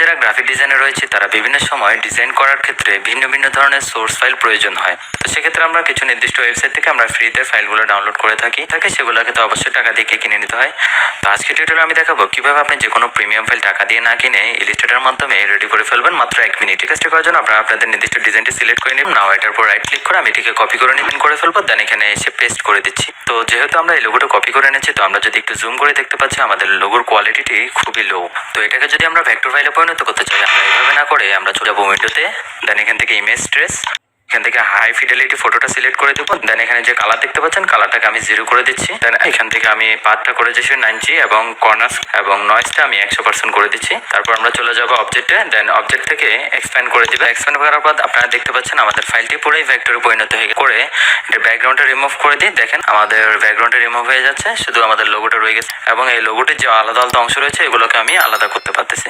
যারা গ্রাফিক ডিজাইনে রয়েছে তারা বিভিন্ন সময় ডিজাইন করার ক্ষেত্রে ভিন্ন ভিন্ন ধরনের সোর্স ফাইল প্রয়োজন হয়। তো সেক্ষেত্রে আমরা কিছু নির্দিষ্ট ওয়েবসাইট থেকে আমরা ফ্রিতে ফাইলগুলো ডাউনলোড করে থাকি সেগুলোকে তো অবশ্যই টাকা দিয়ে কিনে নিতে হয়। তো আজকে টিউটোরিয়ালে আমি দেখাবো কিভাবে আপনি যে কোনো প্রিমিয়াম ফাইল টাকা দিয়ে না কিনে ইলিস্ট্রেটরের মাধ্যমে রেডি করে ফেলবেন মাত্র 1 মিনিট। ঠিক আছে, করার জন্য আপনারা আপনাদের নির্দিষ্ট ডিজাইনটি সিলেক্ট করে নেবেন। নাও এটার উপর রাইট ক্লিক করে আমি এটিকে কপি করে নিবেন করে ফেলবো, দেন এখানে এসে পেস্ট করে দিচ্ছি। তো যেহেতু আমরা এই লোগোটা কপি করে এনেছি, তো আমরা যদি একটু জুম করে দেখতে পাচ্ছি আমাদের লোগোর কোয়ালিটিটি খুবই লো। তো এটাকে যদি আমরা ভেক্টর ফাইলে পরিণত করতে চাই, আমরা এইভাবে না করে আমরা চলে যাবো উইন্ডোতে, দেন এখান থেকে ইমেজ ট্রেস, এখান থেকে হাই ফিডেলিটি ফটোটা সিলেক্ট করে দেবো। দেন এখানে যে কালার দেখতে পাচ্ছেন কালারটাকে আমি 0 করে দিচ্ছি। দেন এখান থেকে আমি পাথটা করে দিচ্ছি 90 এবং কর্নার এবং নয়েজটা আমি 100% করে দিচ্ছি। তারপর আমরা চলে যাবো অবজেক্টে, দেন অবজেক্ট থেকে এক্সপ্যান্ড করে দিবে। এক্সপ্যান্ড করার পর আপনারা দেখতে পাচ্ছেন আমাদের ফাইলটি পুরোই ভেক্টরে পরিণত হয়ে করে এটা ব্যাকগ্রাউন্ডটা রিমুভ করে দিই। দেখেন আমাদের ব্যাকগ্রাউন্ডটা রিমুভ হয়ে যাচ্ছে, শুধু আমাদের লোগোটা রয়ে গেছে এবং এই লোগোটির যে আলাদা আলাদা অংশ রয়েছে এগুলোকে আমি আলাদা করতে পারতেছি।